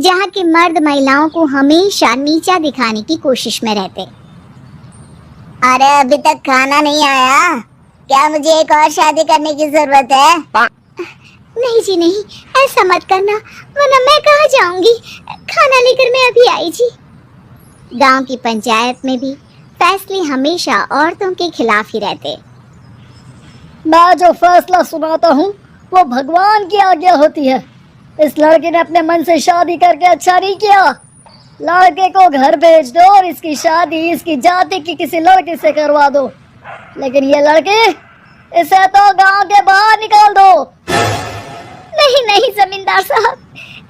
जहाँ के मर्द महिलाओं को हमेशा नीचा दिखाने की कोशिश में रहते। अरे अभी तक खाना नहीं आया, क्या मुझे एक और शादी करने की जरूरत है? नहीं जी नहीं, ऐसा मत करना, वरना मैं कहाँ जाऊंगी। खाना लेकर मैं अभी आई जी। गांव की पंचायत में भी फैसले हमेशा औरतों के खिलाफ ही रहते। मैं जो फैसला सुनाता हूँ वो भगवान की आज्ञा होती है। इस लड़के ने अपने मन से शादी करके अच्छा नहीं किया। लड़के को घर भेज दो और इसकी शादी इसकी जाति की किसी लड़के से करवा दो, लेकिन ये लड़के, इसे तो गांव के बाहर निकाल दो। नहीं नहीं जमींदार साहब,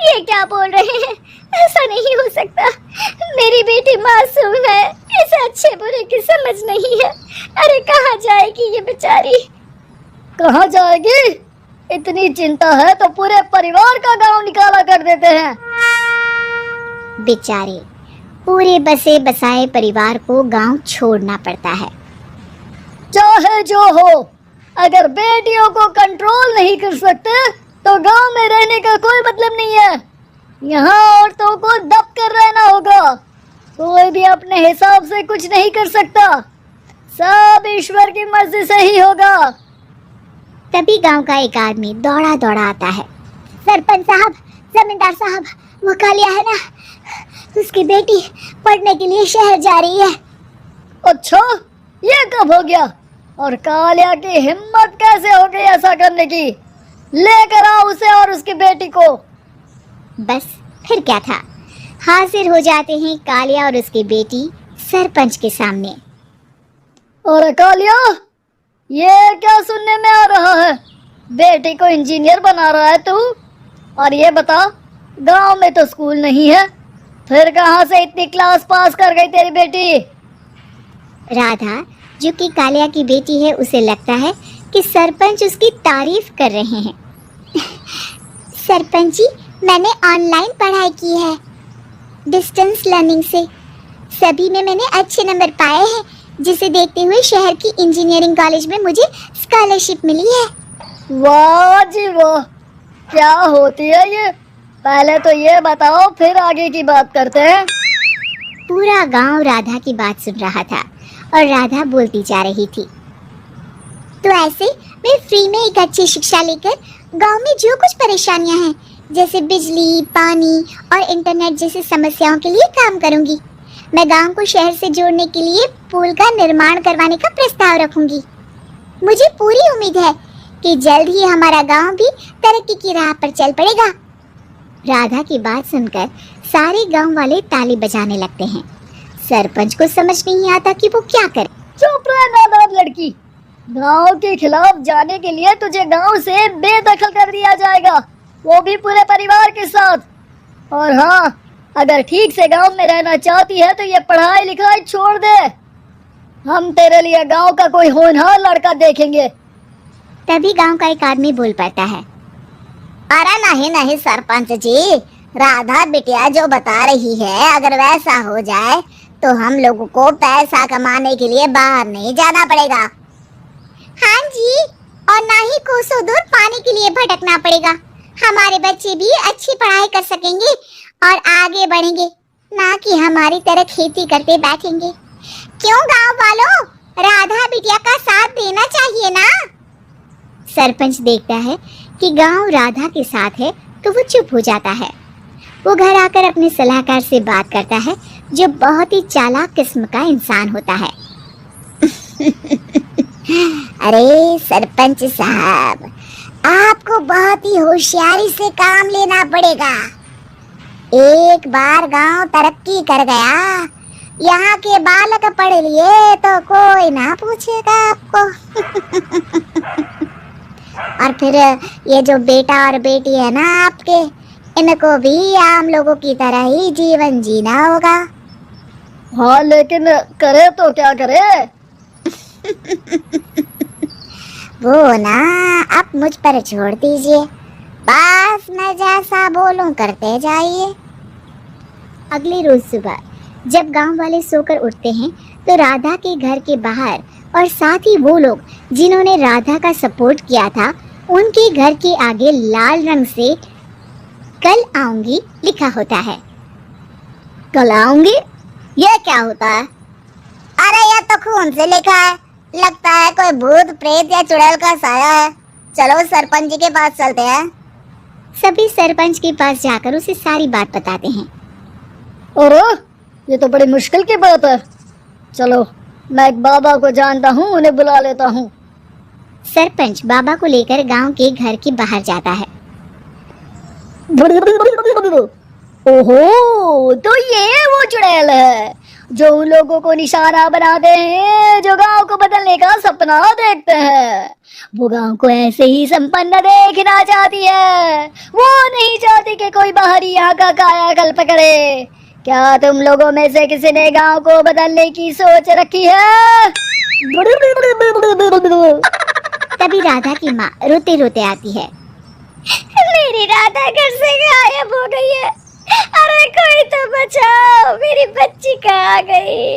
ये क्या बोल रहे हैं? ऐसा नहीं हो सकता। मेरी बेटी मासूम है, इसे अच्छे बुरे की समझ नहीं है। अरे कहाँ जाएगी ये बेचारी? कहाँ जाएगी? इतनी चिंता है तो पूरे परिवार का गांव निकाला कर देते हैं। बेचारे पूरे बसे बसाए परिवार को गांव छोड़ना पड़ता है। चाहे जो हो, अगर बेटियों को कंट्रोल नहीं कर सकते तो गांव में रहने का कोई मतलब नहीं है। यहाँ औरतों को दब कर रहना होगा। कोई भी अपने हिसाब से कुछ नहीं कर सकता, सब ईश्वर की मर्जी से ही होगा। तभी गांव का एक आदमी दौड़ा दौड़ा आता है। सरपंच साहब, जमींदार साहब, वो कालिया है ना, उसकी बेटी पढ़ने के लिए शहर जा रही है। अच्छा, ये कब हो गया? और कालिया की हिम्मत कैसे हो गई ऐसा करने की? लेकर आओ उसे और उसकी बेटी को। बस फिर क्या था, हाजिर हो जाते हैं कालिया और उसकी बेटी सरपंच के सामने। और कालिया, ये क्या सुनने में आ रहा है? बेटी को इंजीनियर बना रहा है तू? और ये बता, गांव में तो स्कूल नहीं है, फिर कहाँ से इतनी क्लास पास कर गई तेरी बेटी? राधा, जो कि कालिया की बेटी है, उसे लगता है कि सरपंच उसकी तारीफ कर रहे हैं। सरपंच जी, मैंने ऑनलाइन पढ़ाई की है, डिस्टेंस लर्निंग से। सभी में मैंने अच्छे नंबर पाए हैं, जिसे देखते हुए शहर की इंजीनियरिंग कॉलेज में मुझे स्कॉलरशिप मिली है। वाह जी वाह, क्या होती है ये? पहले तो ये बताओ, फिर आगे की बात करते हैं। पूरा गांव राधा की बात सुन रहा था और राधा बोलती जा रही थी। तो ऐसे मैं फ्री में एक अच्छी शिक्षा लेकर गांव में जो कुछ परेशानियां हैं, जैसे बिजली, पानी और इंटरनेट जैसी समस्याओं के लिए काम करूंगी। मैं गांव को शहर से जोड़ने के लिए पुल का निर्माण करवाने का प्रस्ताव रखूंगी। मुझे पूरी उम्मीद है कि जल्द ही हमारा गांव भी तरक्की की राह पर चल पड़ेगा। राधा की बात सुनकर सारे गांव वाले ताली बजाने लगते हैं। सरपंच को समझ नहीं आता कि वो क्या करे। चुप रह नादान लड़की, गांव के खिलाफ जाने के लिए तुझे गांव से बेदखल कर दिया जाएगा, वो भी पूरे परिवार के साथ। और हाँ, अगर ठीक से गांव में रहना चाहती है तो ये पढ़ाई लिखाई छोड़ दे। हम तेरे लिए गांव का कोई होनहार लड़का देखेंगे। तभी गांव का एक आदमी बोल पड़ता है। अरे नहीं नहीं सरपंच जी, राधा बिटिया जो बता रही है, अगर वैसा हो जाए तो हम लोगों को पैसा कमाने के लिए बाहर नहीं जाना पड़ेगा। हाँ जी, और ना ही कोसों दूर पानी के लिए भटकना पड़ेगा। हमारे बच्चे भी अच्छी पढ़ाई कर सकेंगे और आगे बढ़ेंगे, ना कि हमारी तरह खेती करते बैठेंगे। क्यों गांव वालों, राधा बिटिया का साथ देना चाहिए ना। सरपंच देखता है कि गांव राधा के साथ है तो वो चुप हो जाता है। वो घर आकर अपने सलाहकार से बात करता है, जो बहुत ही चालाक किस्म का इंसान होता है। अरे सरपंच साहब, आपको बहुत ही होशियारी से काम लेना पड़ेगा। एक बार गांव तरक्की कर गया, यहाँ के बालक पढ़ लिए तो कोई ना पूछेगा आपको। और फिर ये जो बेटा और बेटी है ना आपके, इनको भी आम लोगों की तरह ही जीवन जीना होगा। हाँ, लेकिन करे तो क्या करे? वो ना आप मुझ पर छोड़ दीजिए, बस मैं जैसा बोलूं करते जाइए। अगले रोज सुबह जब गांव वाले सोकर उठते हैं तो राधा के घर के बाहर और साथ ही वो लोग जिन्होंने राधा का सपोर्ट किया था, उनके घर के आगे लाल रंग से कल आऊंगी लिखा होता है। कल आऊंगी, ये क्या होता है? अरे यह तो खून से लिखा है, लगता है कोई भूत प्रेत या चुड़ैल का साया है। चलो सरपंच जी के पास चलते हैं। सभी सरपंच के पास जाकर उसे सारी बात बताते हैं। और ये तो बड़ी मुश्किल की बात है। चलो, मैं एक बाबा को जानता हूँ, उन्हें बुला लेता हूँ। सरपंच बाबा को लेकर गांव के घर के बाहर जाता है। ओहो, तो ये वो चुड़ैल है जो उन लोगों को निशाना बनाते हैं जो गांव को बदलने का सपना देखते हैं। वो गांव को ऐसे ही संपन्न देखना चाहती है। वो नहीं चाहती कि कोई बाहरी यहाँ का कायाकल्प करे। क्या तुम लोगों में से किसी ने गांव को बदलने की सोच रखी है? तभी राधा की माँ रोते रोते आती है। मेरी राधा घर से गायब हो गई है। अरे कोई तो बचाओ, मेरी बच्ची कहाँ गई?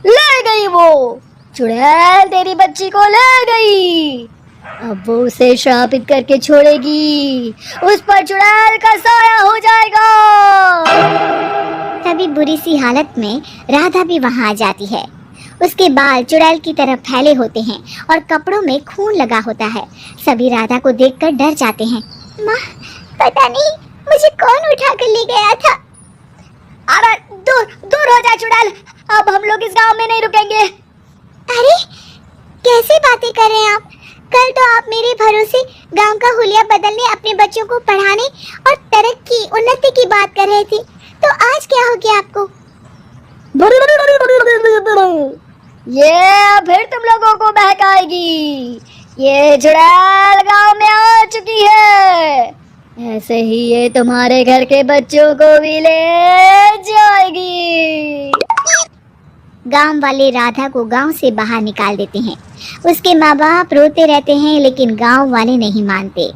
ले गई वो चुड़ैल, तेरी बच्ची को ले गई। अब वो उसे श्रापित करके छोड़ेगी, उस पर चुड़ैल का साया हो जाएगा। तभी बुरी सी हालत में राधा भी वहां आ जाती है। उसके बाल चुड़ैल की तरह फैले होते हैं और कपड़ों में खून लगा होता है। सभी राधा को देखकर डर जाते हैं। माँ, पता नहीं मुझे कौन उठा कर ले गया था। अरे दूर दूर हो जा चुड़ैल, अब हम लोग इस गांव में नहीं रुकेंगे। अरे कैसी बातें कर रहे हैं आप? कल तो आप मेरे भरोसे गांव का हुलिया बदलने, अपने बच्चों को पढ़ाने और तरक्की उन्नति की बात कर रहे थे, तो आज क्या हो गया आपको? ये फिर तुम लोगों को बहकाएगी। ये चुड़ैल गांव में आ चुकी है, ऐसे ही ये तुम्हारे घर के बच्चों को भी ले जाएगी। गांव वाले राधा को गांव से बाहर निकाल देते हैं। उसके माँ बाप रोते रहते हैं, लेकिन गांव वाले नहीं मानते।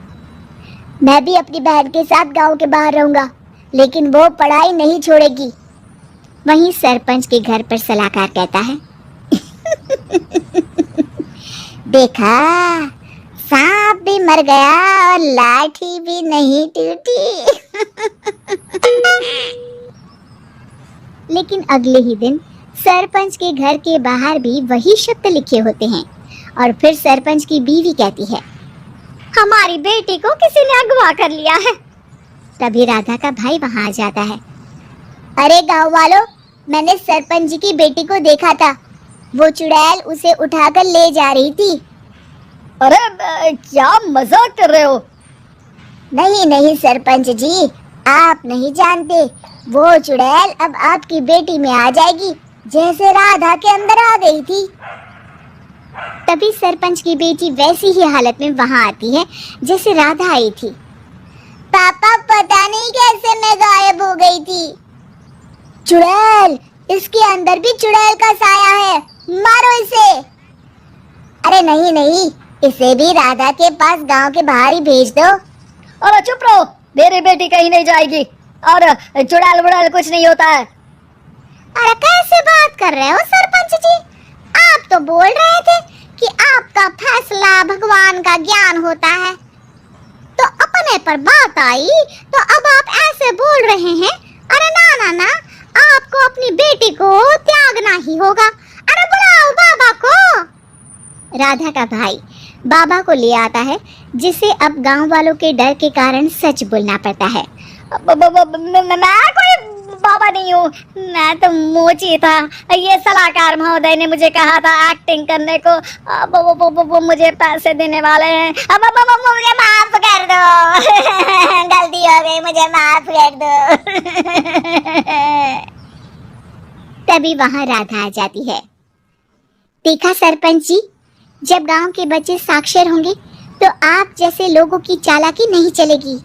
मैं भी अपनी बहन के साथ गांव के बाहर रहूंगा, लेकिन वो पढ़ाई नहीं छोड़ेगी। वहीं सरपंच के घर पर सलाहकार कहता है। देखा, सांप भी मर गया और लाठी भी नहीं टूटी। लेकिन अगले ही दिन सरपंच के घर के बाहर भी वही शब्द लिखे होते हैं। और फिर सरपंच की बीवी कहती है, हमारी बेटी को किसी ने अगवा कर लिया है। तभी राधा का भाई वहां आ जाता है। अरे गांव वालों, मैंने सरपंच जी की बेटी को देखा था। वो चुड़ैल उसे उठाकर ले जा रही थी। अरे क्या मजाक कर रहे हो? नहीं नहीं सरपंच जी, आप नहीं जानते। वो चुड़ैल अब आपकी बेटी में आ जाएगी, जैसे राधा के अंदर आ गई थी। तभी सरपंच की बेटी वैसी ही हालत में वहां आती है जैसे राधा आई थी। पापा, पता नहीं कैसे मैं गायब हो गई थी। चुड़ैल, इसके अंदर भी चुड़ैल का साया है, मारो इसे। अरे नहीं नहीं, इसे भी राधा के पास गांव के बाहर ही भेज दो। अरे चुप रहो, मेरी बेटी कहीं नहीं जाएगी और चुड़ैल वुड़ैल कुछ नहीं होता है। अरे कैसे बात कर रहे हो सरपंच जी? आप तो बोल रहे थे कि आपका फैसला भगवान का ज्ञान होता है, तो अपने पर बात आई तो अब आप ऐसे बोल रहे हैं। अरे ना ना ना, आपको अपनी बेटी को त्यागना ही होगा। अरे बुलाओ बाबा को। राधा का भाई बाबा को ले आता है, जिसे अब गांव वालों के डर के कारण सच बोलना पड़ता है। मैं कोई बाबा नहीं हूँ, मैं तो मोची था। ये सलाहकार महोदय ने मुझे कहा था एक्टिंग करने को। वो मुझे पैसे देने वाले हैं। अब मुझे माफ कर दो। गलती हो गई, मुझे माफ कर दो। तभी वहां राधा आ जाती है। देखा सरपंच जी, जब गांव के बच्चे साक्षर होंगे तो आप जैसे लोगों की चालाकी नहीं चलेगी।